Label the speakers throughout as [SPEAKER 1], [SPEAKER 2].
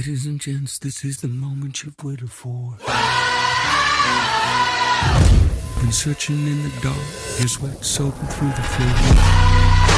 [SPEAKER 1] Ladies and gents, this is the moment you've waited for. Been searching in the dark, your sweat soaking through the floor.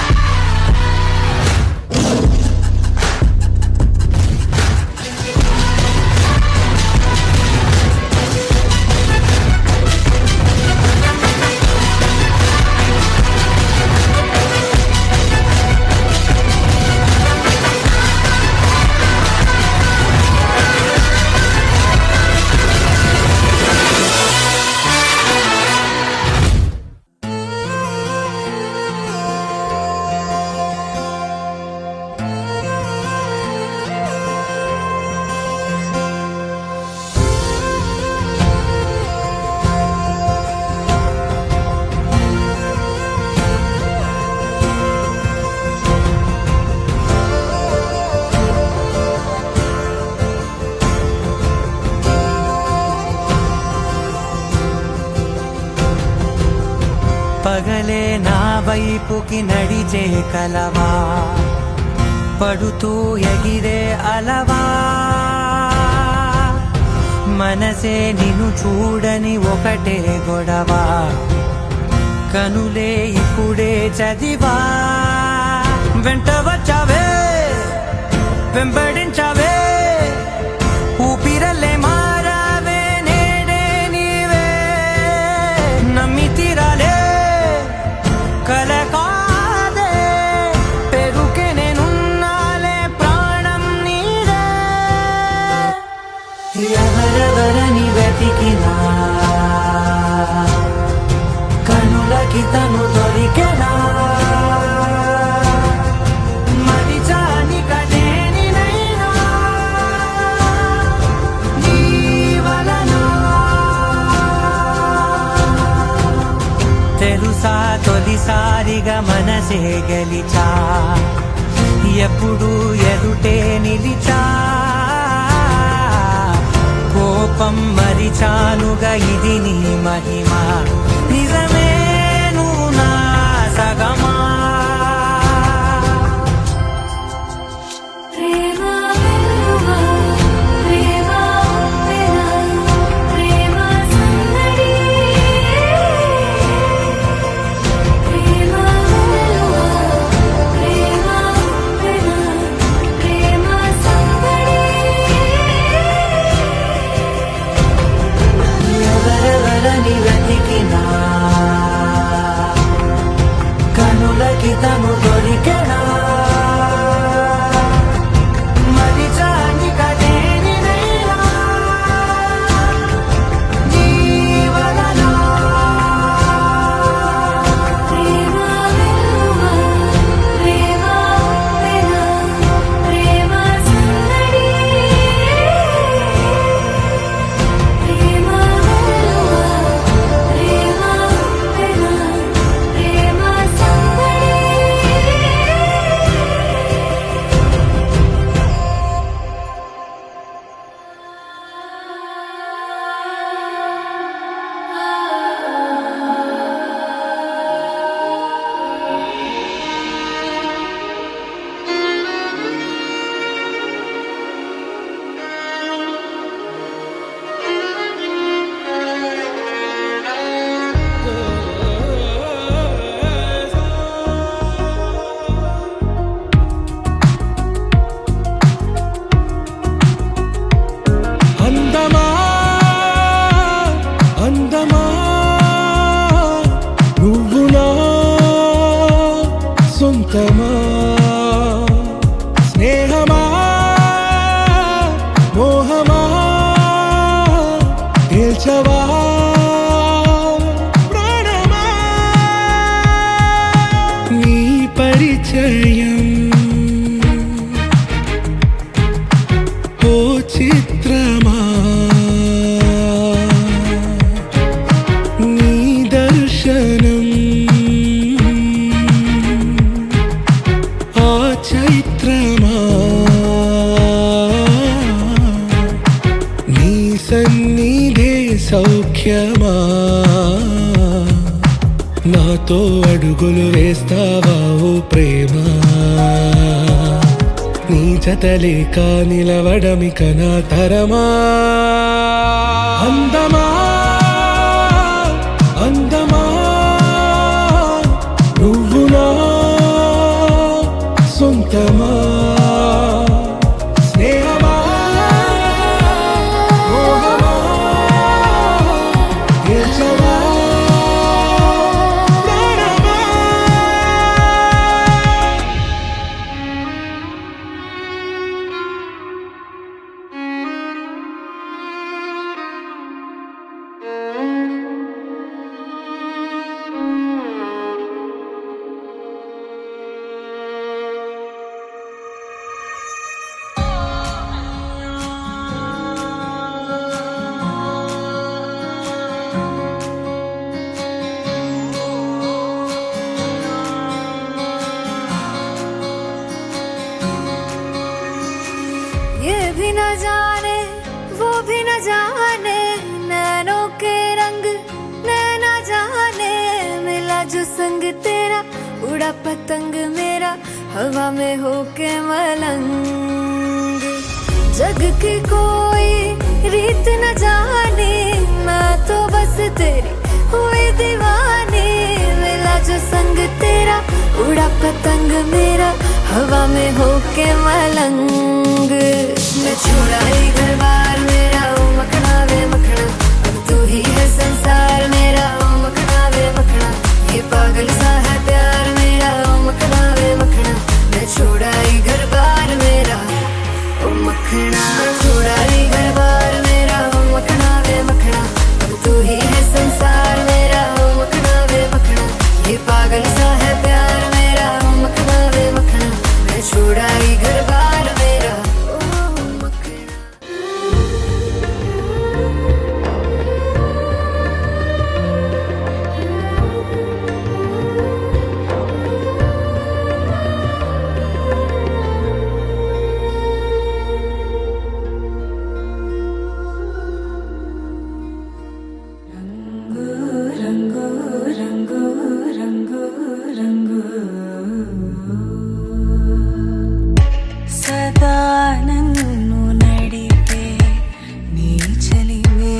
[SPEAKER 2] పగలే నా వైపుకి నడిచే కలవా, పడుతూ ఎగిరే అలవా, మనసే నిన్ను చూడని ఒకటే గొడవ, కనులే ఇప్పుడే చదివా, వెంట వచ్చావే వెంబడించావే, ఊపిరల్లే మారావే నేడే నీవే, నమ్మి తీరాలే కలకాదే, పెరుకే నేనున్నాలే ప్రాణం నీదే, ఎవరెవరని వెతికినా కనులకి తను దొరికెనా, మరిచాని కదేనినైనా నీ వలన, తెలుసా తొలిసారిగా మనసే గెలిచా, ఎప్పుడు ఎదుటే నిలిచా, కోపం మరిచానుగా ఇది నీ మహిమ, నిజమే నువ్వు నా సగమా. కనులకి తను దొరికెనా, మరిచాని కదేనినైనా నీ వలన, సొంతమా స్నేహమా మోహమా, తేల్చవా ప్రాణమా, నీ పరిచయం ఓ చిత్రమా, నీ దర్శనం చైత్రమా, నీ సన్నిధే సౌఖ్యమా, నాతో అడుగులు వేస్తావా ఓ ప్రేమ, నీ జతలేక నిలవడమిక నా తరమా అందమా అందమా నువ్వు నా సొంతమా స్నేహమా మోహమా గెలిచవా ప్రాణమా
[SPEAKER 3] ये भी न जाने वो भी न जाने नैनों के रंग नैना जाने मिला जो संग तेरा उड़ा पतंग मेरा हवा में होके मलंग जग की कोई रीत न जाने मैं तो बस तेरी हुई दीवानी मिला जो संग तेरा उड़ा पतंग मेरा हवा में होके मलंग मैं छोड़ा ही घर बार मेरा ओ मखना वे मखना अब तू ही है संसार मेरा ओ मखना वे मखना ये पागल सा है प्यार मेरा ओ मखना वे मखना मैं छोड़ा ही घर बार मेरा ओ मखना छोड़ा ही घर बार मेरा ओ मखना वे मखना अब तू ही है संसार मेरा ओ मखना वे मखना ये पागल सा है प्यार मेरा ओ मखना वे मखना मैं छोड़ा ही घर बार मेरा ओ मखना
[SPEAKER 4] సదా నన్ను నడిపే నీ చలివే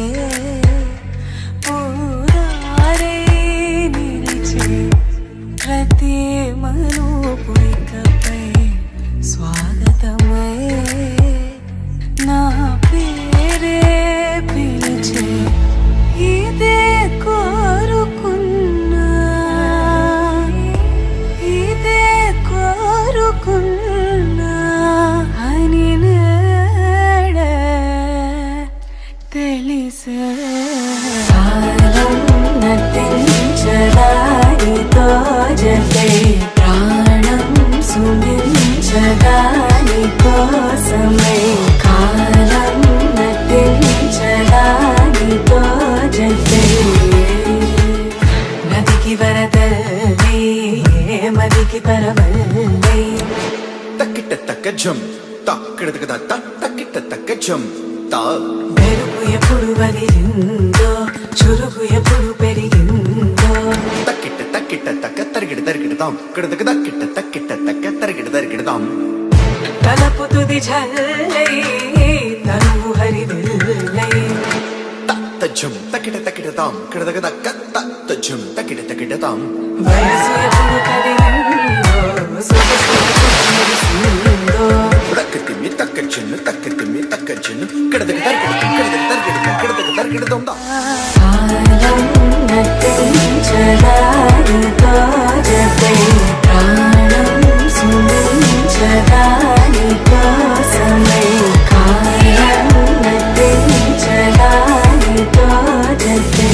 [SPEAKER 4] ఊరారే నిలిచే ప్రతి మలుపు ఇకపై స్వాగతమై నా పేరే పిలిచే ఇదే కోరుకున్నా ఇదే కోరుకున్నా అని నేడ తెలిసే కాలం నటించడానితో జతే ప్రాణం సుమించడాని కోసమై కాలం నటించడానితో జతే నదికి వరదల్లి మదికి పరవల్లి
[SPEAKER 5] తక్కిట తక్క జం తక్కిడ తక్కిట తక్క జం తా
[SPEAKER 4] మెరుపు ఎప్పుడు వదిలిందో చురుకు ఎప్పుడు పెరిగిందో
[SPEAKER 5] తక్కిట తక్క తరిగిడదాం కిడదక తక్కిట తక్క తరిగిడదాం
[SPEAKER 4] తలపు తుది జల్లై తనువు హరివిల్లై
[SPEAKER 5] తజ్జం తక్కిడదాం కిడదక తజ్జం తక్కిడదాం
[SPEAKER 4] వయసు ఎప్పుడు కదిలిందో సొగసు మెరిసిందో
[SPEAKER 5] తక్కతిమ్మి తక్కజ్జను కిడదక తరిగిడదాం
[SPEAKER 4] కాలం నటించడానితో జతే ప్రాణం సుమించడాని కోసమై కాలం నటించడానితో జతే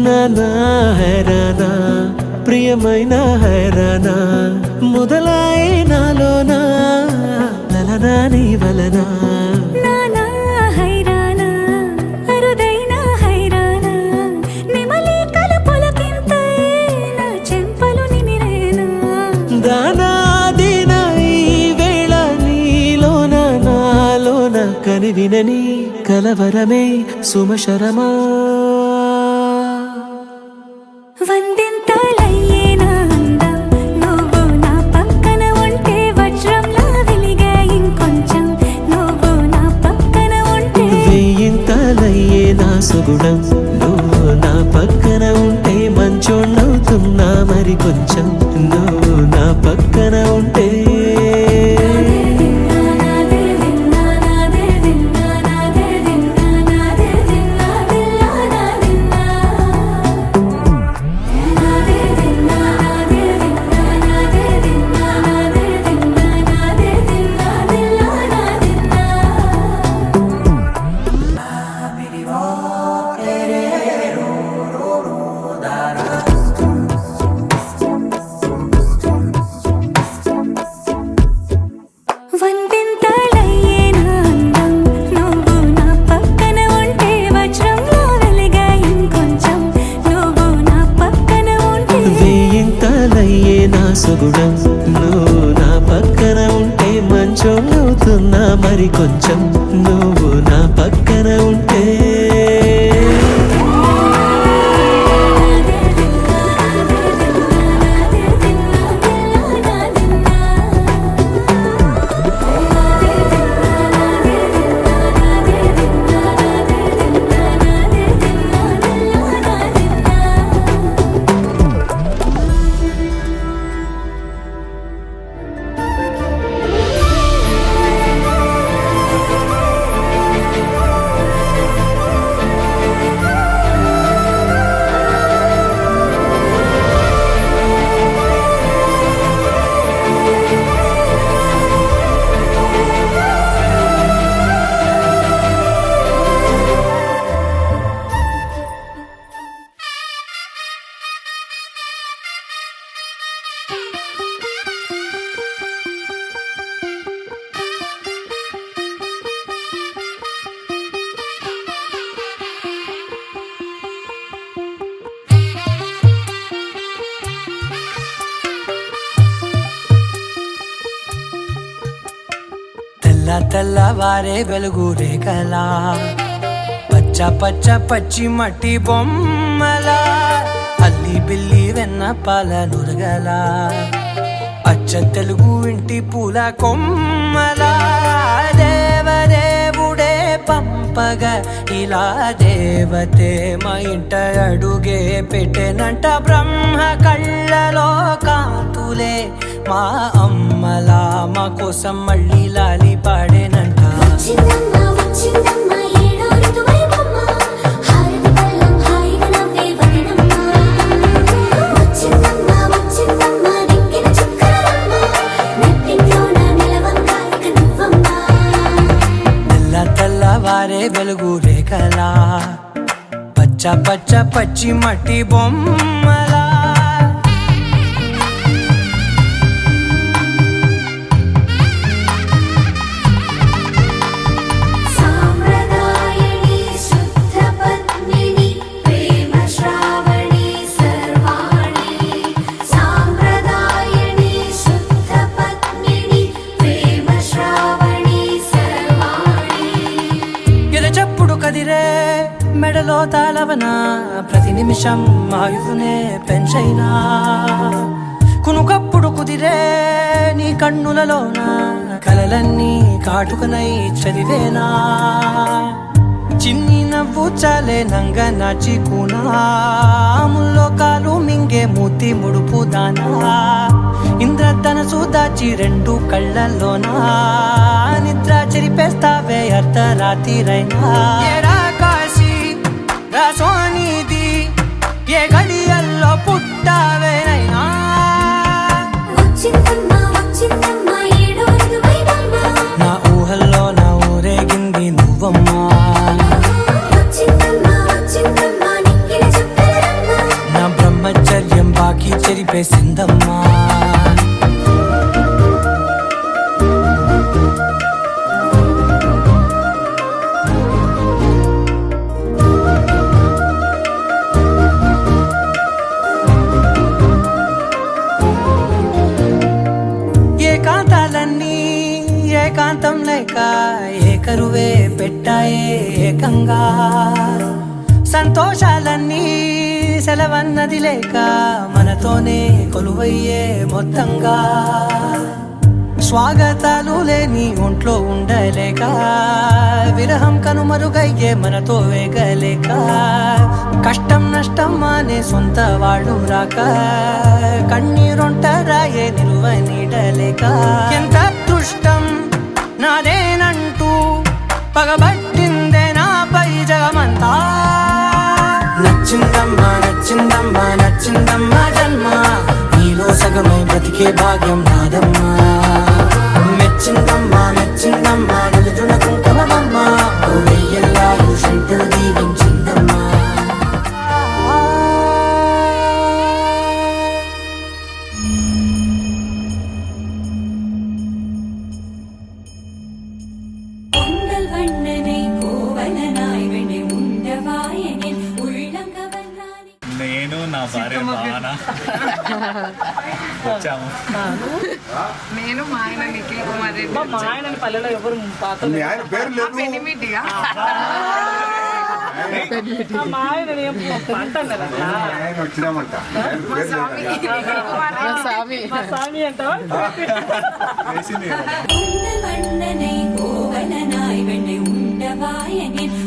[SPEAKER 6] నానా హైరానా ప్రియమైన హైరానా మొదలాయే నాలోనా లలనా నీ వలనా
[SPEAKER 3] నానా హైరానా అరుదైన హైరానా నెమలి కలుపులకింతై నా చెంపలు నిమిరేనా
[SPEAKER 6] దానాదిన ఈ వేళ నీలోన నాలోన కనివినని కలవరమే సుమశరమా
[SPEAKER 3] వందింతలయ్యేనా అందం నువ్వు నా పక్కన ఉంటే వజ్రంలా వెలిగే ఇంకొంచెం నువ్వు నా పక్కన ఉంటే
[SPEAKER 6] వెయ్యింతలయ్యే నా సుగుణం నువ్వు నా పక్కన ఉంటే మంచోణ్ణవుతున్నా మరి కొంచెం నువ్వు నా పక్కన ఉంటే
[SPEAKER 3] వందింతలయ్యేనా అందం నువ్వు నా పక్కన ఉంటే వజ్రంలా వెలిగే ఇంకొంచెం నువ్వు నా పక్కన ఉంటే
[SPEAKER 6] వెయ్యింతలయ్యే నా సుగుణం నువ్వు నా పక్కన ఉంటే మంచోణ్ణవుతున్నా మరి కొంచెం నువ్వు నా పక్కన ఉంటే
[SPEAKER 7] తెల్లవారే వెలుగు రేఖలా పచ్చ పచ్చ పచ్చి మట్టి బొమ్మలా అల్లి బిల్లి వెన్న పాల నురగలా అచ్చ తెలుగు ఇంటి పూల కొమ్మలా దేవదేవుడే పంపగా ఇలా దేవతే మా ఇంట అడుగే పెట్టెనంట బ్రహ్మ కళ్ళలో కాంతులే మా అమ్మలా మా కోసం మళ్ళీ లాలి పాడేనంట
[SPEAKER 2] వచ్చిందమ్మా వచ్చిందమ్మా ఏడో ఋతువైవమ్మ హారతి పళ్ళం హాయిగా నవ్వే వదనమ్మ వచ్చిందమ్మా వచ్చిందమ్మా దిక్కిన చుక్కలమ్మ నెట్టింట్లోన నిలవంగా ఇక నువ్వమ్మా
[SPEAKER 7] తెల్లవారే వెలుగు రేఖలా పచ్చ పచ్చ పచ్చి మట్టి బొమ్మలా
[SPEAKER 2] సాంప్రదాయని శుద్ధ పద్మిని ప్రేమ శ్రావణి సర్వాణి సాంప్రదాయని శుద్ధ పద్మిని ప్రేమ శ్రావణి సర్వాణి
[SPEAKER 7] ఎరచప్పుడు కదిరే మెడలో తాళవన ప్రతి నిమిషం ఆయువునే పెంచైనా కునుకప్పుడు కుదిరే నీ కన్నులలోన కలలన్నీ కాటుకనై చదివేనా చిన్ని నవ్వు చాలే నంగ నాచి కూనాముల్లో కాలు మింగే మూతి ముడుపు దానా ఇంద్రధనసు దాచి రెండు కళ్ళల్లోనా నిద్ర చెరిపేస్తావే అర్ధరాత్రిరైనా ఏరా కాశీ రా సోనిది ఏ గడియల్లో పుట్టావేనైనా
[SPEAKER 2] వచ్చిందమ్మా వచ్చిందమ్మా ఏడో ఋతువైవమ్మ
[SPEAKER 7] నా ఊహల్లో నా ఊరేగింది నువ్వమ్మా
[SPEAKER 2] వచ్చిందమ్మా వచ్చిందమ్మా నిక్కిన చుక్కలమ్మ
[SPEAKER 7] చెప్పేసిందమ్మా. ఏకాంతాలన్నీ ఏకాంతం లేక ఏకరువే పెట్టాయే ఏకంగా, సంతోషాలన్నీ సెలవన్నది లేక మనతోనే కొలువయ్యే మొత్తంగా, స్వాగతాలు లేని ఒంట్లో ఉండలేక విరహం కనుమరుగయ్యే మనతో వేగలేక, కష్టం నష్టం అనే సొంత వాళ్ళు రాక కన్నీరొంటరాయే నిలువ నీడలేక, ఎంత దుష్టం నాదేనంటూ పగబట్టిందే నాపై జగమంతా. నచ్చిందమ్మా నచ్చిందమ్మా నచ్చిందమ్మా జన్మ, నీలో సగమై బ్రతికే భాగ్యం నాదమ్మా. మెచ్చిందమ్మా మెచ్చిందమ్మా నిలుచున కుంకుమమ్మా, వెయ్యల్లాలు శంకరు దీవించిందమ్మా.
[SPEAKER 2] பொங்கல் வண்ணனை கோவலனாய் வெண்ணை உண்டவாயனின் உள்ளம் கவர்ந்தானே.
[SPEAKER 8] నేను నా భార్య భావన వచ్చాము.
[SPEAKER 9] నేను మా ఆయన నిఖిల్ కుమార్ రెడ్డి
[SPEAKER 10] మా ఆయన పల్లెలో ఎవరు పాత
[SPEAKER 9] పెనిమిటిగా
[SPEAKER 10] మా ఆయన అంటాం కదా మా స్వామి అంటావా.
[SPEAKER 2] பொங்கல் வண்ணனை கோவலனாய் வெண்ணை உண்டவாயனின்